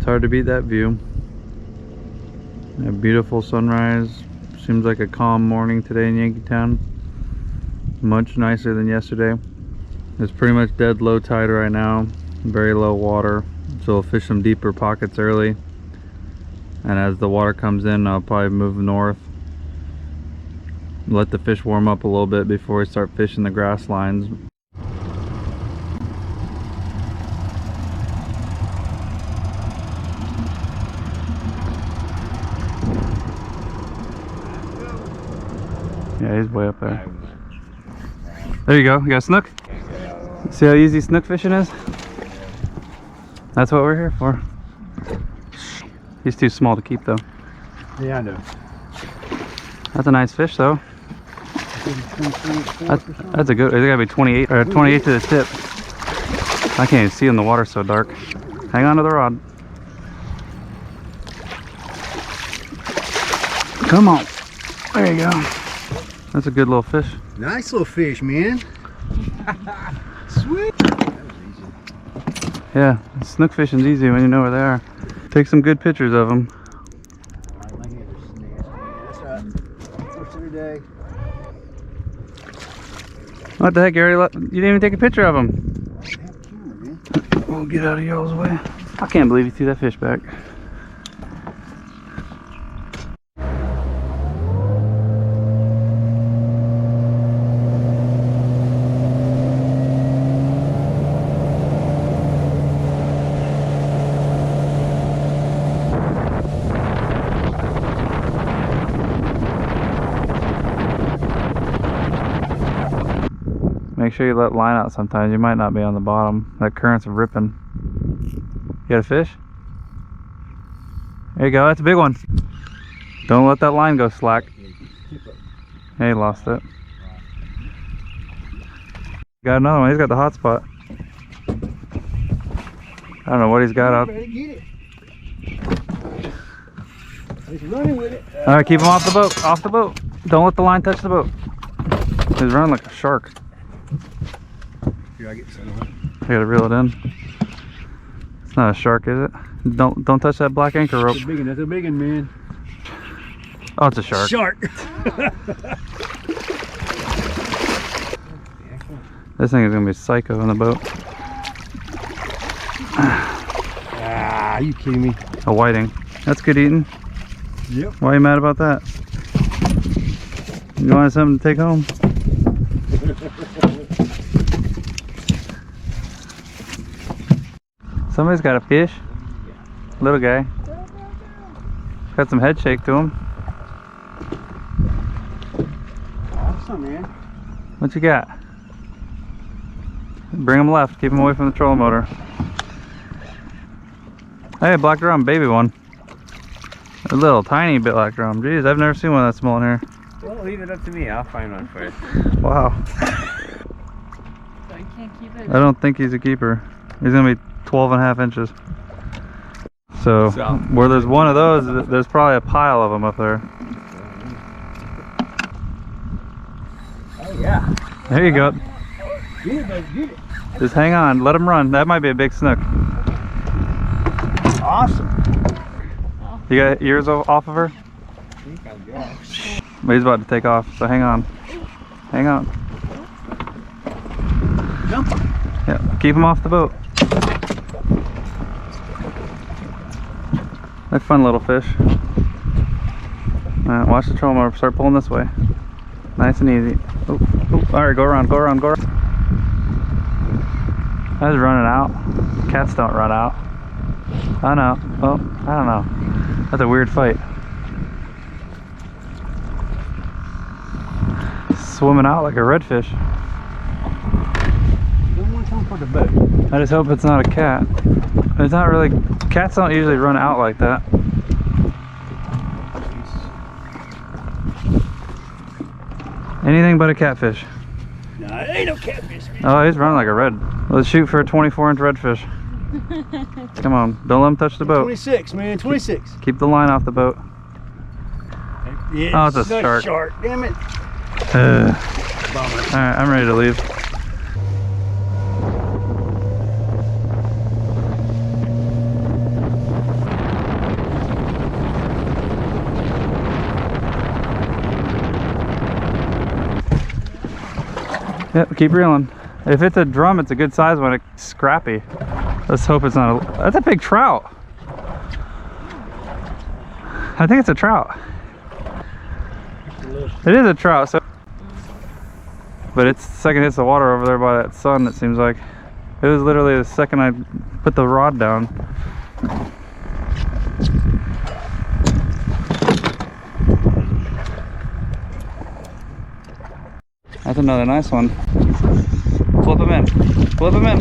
It's hard to beat that view. A beautiful sunrise. Seems like a calm morning today in Yankeetown. Much nicer than yesterday. It's pretty much dead low tide right now. Very low water. So we'll fish some deeper pockets early. And as the water comes in, I'll probably move north. Let the fish warm up a little bit before we start fishing the grass lines. Yeah, he's way up there. There you go. You got a snook? See how easy snook fishing is? That's what we're here for. He's too small to keep though. Yeah, I know. That's a nice fish though. That's a good, it's gotta be 28 or 28 to the tip. I can't even see in the water, so dark. Hang on to the rod. Come on. There you go. That's a good little fish. Nice little fish, man. Sweet. Yeah, snook fishing's easy when you know where they are. Take some good pictures of them. What the heck, Gary? You didn't even take a picture of them. We'll get out of y'all's way. I can't believe you threw that fish back. Make sure you let line out sometimes. You might not be on the bottom. That current's ripping. You got a fish? There you go. That's a big one. Don't let that line go slack. Hey, he lost it. Got another one. He's got the hot spot. I don't know what he's got out. He's running with it. All right, keep him off the boat. Off the boat. Don't let the line touch the boat. He's running like a shark. Here, I get some of it. I gotta reel it in. It's not a shark, is it? Don't touch that black anchor rope. That's a big one. That's a big one, man. Oh, it's a shark. Shark. This thing is gonna be psycho on the boat. Ah, you kidding me? A whiting. That's good eating. Yep. Why are you mad about that? You wanted something to take home? Somebody's got a fish. Little guy. Got some head shake to him. Awesome, man. What you got? Bring him left. Keep him away from the trolling motor. Hey, black drum, baby one. A little tiny bit black drum. Jeez, I've never seen one that small in here. Well, leave it up to me. I'll find one for you. Wow. So you can't keep it. I don't think he's a keeper. He's gonna be 12.5 inches. So where there's one of those, there's probably a pile of them up there. Oh, yeah. There you go. Get it, baby. Get it. Just hang on. Let him run. That might be a big snook. Awesome. You got ears off of her? But he's about to take off, so hang on. Hang on. Jump. Yeah, keep him off the boat. They're fun little fish. Alright, watch the trolling motor. Start pulling this way. Nice and easy. Oh, oh. Alright, go around, go around, go around. I was running out. Cats don't run out. I know. Oh, I don't know. That's a weird fight. Swimming out like a redfish. Don't want to come for the boat. I just hope it's not a cat. It's not really. Cats don't usually run out like that. Anything but a catfish. No, it ain't no catfish, man. Oh, he's running like a red. Let's shoot for a 24-inch redfish. Come on, don't let him touch the boat. 26, man, 26. Keep the line off the boat. Oh, it's a shark. Shark, damn it. Alright, I'm ready to leave. Yep, keep reeling. If it's a drum, it's a good size one. It's scrappy. Let's hope it's not a... That's a big trout. I think it's a trout. It is a trout, so... But it's the second hits the water over there by that sun, it seems like. It was literally the second I put the rod down. That's another nice one. Flip him in. Flip him in.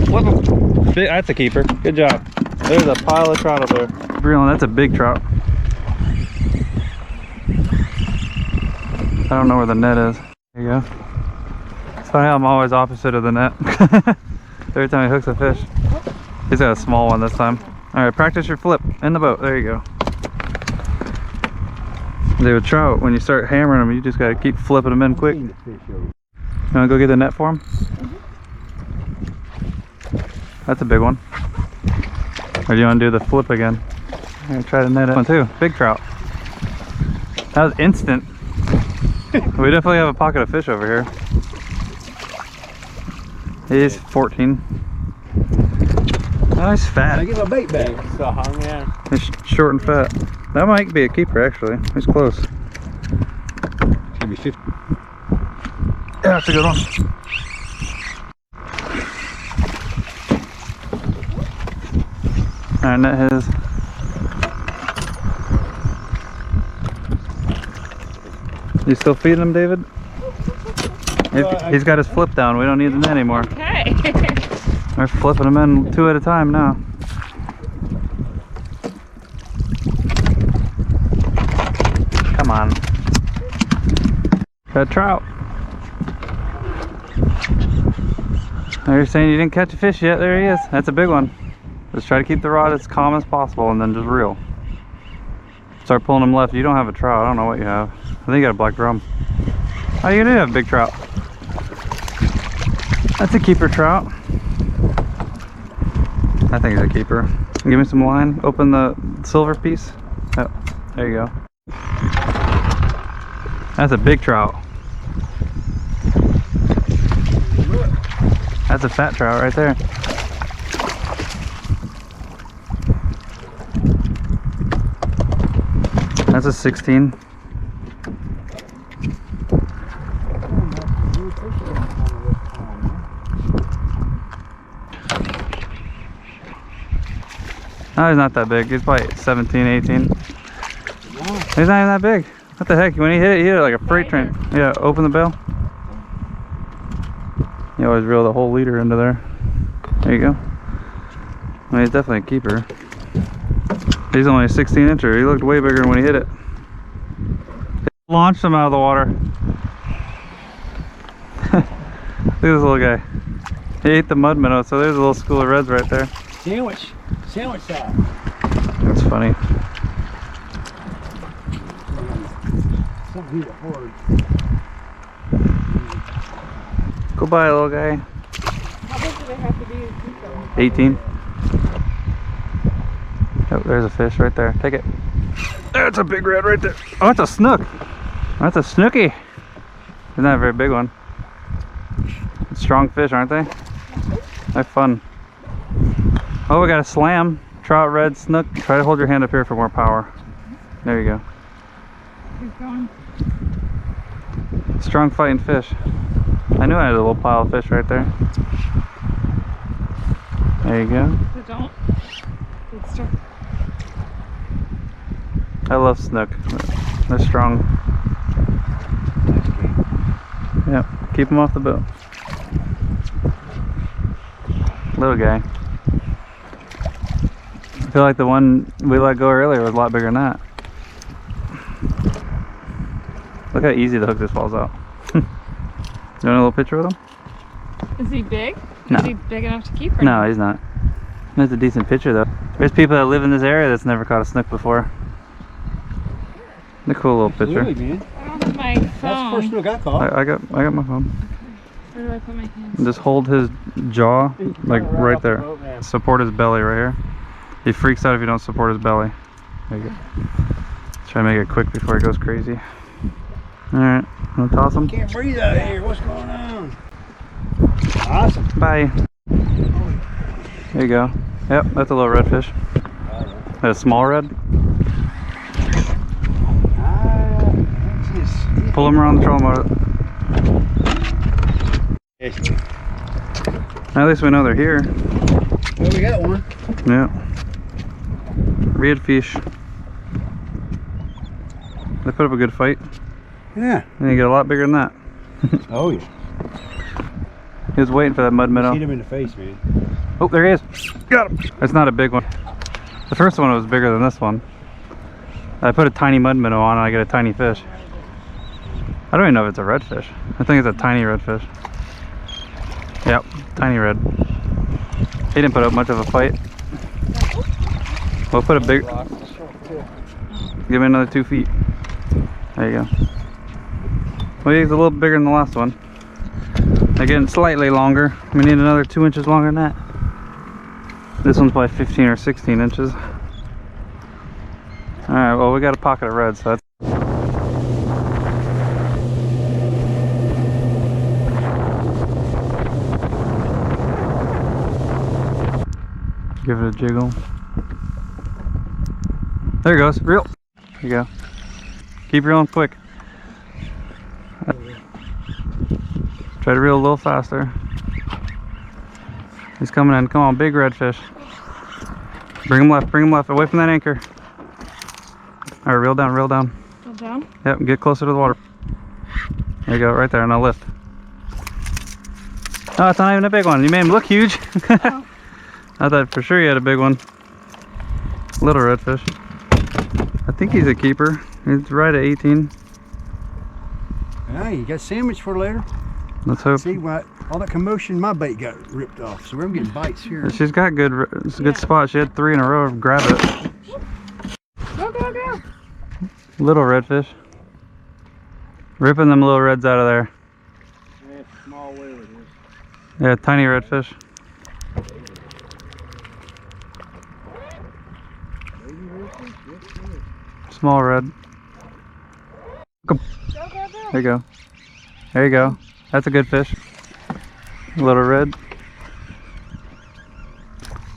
Flip him. Big, that's a keeper. Good job. There's a pile of trout up there. Real, that's a big trout. I don't know where the net is. There you go. It's funny how I'm always opposite of the net. Every time he hooks a fish. He's got a small one this time. Alright, practice your flip in the boat. There you go. They with trout, when you start hammering them, you just gotta keep flipping them in quick. You wanna go get the net for him? That's a big one. Or do you wanna do the flip again? I'm gonna try to net it one too. Big trout. That was instant. We definitely have a pocket of fish over here. He's 14. Oh, he's fat. I get my bait back. So hung, yeah. He's short and fat. That might be a keeper, actually. He's close. It's gonna be 50. Yeah, that's a good one. Alright, net his. You still feeding him, David? He's got his flip down. We don't need the net anymore. Okay. We're flipping them in 2 at a time now. Come on. Got a trout. Oh, you're saying you didn't catch a fish yet? There he is. That's a big one. Just try to keep the rod as calm as possible and then just reel. Start pulling them left. You don't have a trout. I don't know what you have. I think you got a black drum. Oh, you do have a big trout. That's a keeper trout. I think it's a keeper. Give me some line. Open the silver piece. Oh, there you go. That's a big trout. That's a fat trout right there. That's a 16. No, he's not that big. He's probably 17, 18. He's not even that big. What the heck? When he hit it like a freight train. Yeah, open the bell. You always reel the whole leader into there. There you go. Well, he's definitely a keeper. He's only a 16 incher. He looked way bigger when he hit it. Launched him out of the water. Look at this little guy. He ate the mud minnow, so there's a little school of reds right there. Sandwich side. That's funny. Something hard. Goodbye, little guy. How big do they have to be to keep them? 18. Oh, there's a fish right there. Take it. That's a big red right there. Oh, it's a snook. That's a snooky. Isn't that a very big one? Strong fish, aren't they? They're fun. Oh, we got a slam. Trout, red, snook. Try to hold your hand up here for more power. There you go. Keep going. Strong fighting fish. I knew I had a little pile of fish right there. There you go. So don't. Good stuff. I love snook. They're strong. Yep, keep them off the boat. Little guy. I feel like the one we let go earlier was a lot bigger than that. Look how easy the hook just falls out. You want a little picture with him? Is he big? No. Is he big enough to keep? Or No, he's not. That's a decent picture though. There's people that live in this area that's never caught a snook before. A cool little picture. Absolutely, man. I don't have my phone. That's the first snook I caught. I got my phone. Where do I put my hands? Just hold his jaw like right there. Support his belly right here. He freaks out if you don't support his belly. There you go. Try to make it quick before he goes crazy. Alright, wanna toss him? Can't breathe out here. What's going on? Awesome. Bye. There you go. Yep, that's a little redfish. A small red. Pull him around the trolling motor. At least we know they're here. Well, we got one. Yeah. Redfish. They put up a good fight. Yeah. And you get a lot bigger than that. Oh yeah. He was waiting for that mud minnow. Hit him in the face, man. Oh, there he is. Got him. It's not a big one. The first one was bigger than this one. I put a tiny mud minnow on and I get a tiny fish. I don't even know if it's a redfish. I think it's a tiny redfish. Yep, tiny red. He didn't put up much of a fight. We'll put a big... Give me another 2 feet. There you go. Well, he's a little bigger than the last one. They're getting slightly longer. We need another 2 inches longer than that. This one's probably 15 or 16 inches. Alright, well we got a pocket of red, so that's... Give it a jiggle. There it goes, reel. There you go. Keep reeling quick. Try to reel a little faster. He's coming in. Come on, big redfish. Bring him left, away from that anchor. Alright, reel down, reel down. Go down? Yep, get closer to the water. There you go, right there, now lift. Oh, it's not even a big one. You made him look huge. Oh. I thought for sure you had a big one. Little redfish. I think he's a keeper. He's right at 18. Ah, you got sandwich for later. Let's hope. See what? All that commotion, my bait got ripped off. So we're getting bites here. She's got good. It's a good spot. She had 3 in a row. Grab it. Go, go, go. Little redfish. Ripping them little reds out of there. Yeah, small whale it is. Yeah, tiny redfish. Small red. Come. Go, go, go. There you go. There you go. That's a good fish. Little red.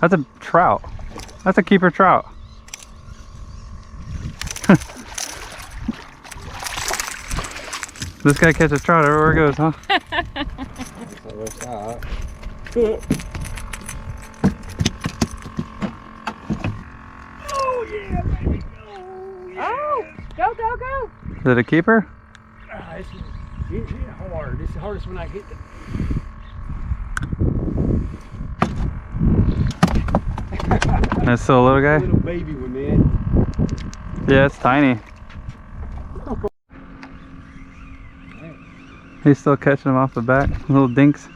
That's a trout. That's a keeper trout. This guy catches trout everywhere he goes, huh? Oh yeah, baby. Oh, go, go, go. Is it a keeper? It's hit hard. It's the hardest one I hit. That's still a little guy? Little baby one, man. Yeah, it's tiny. He's still catching them off the back. Little dinks.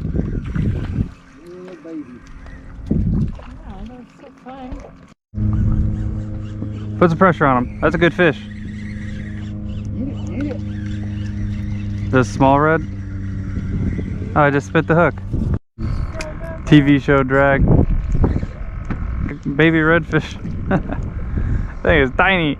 Little baby. Oh, that's so fun. Put some pressure on him. That's a good fish. Get it. This small red. Oh, I just spit the hook. TV show drag. Baby redfish. Thing is tiny.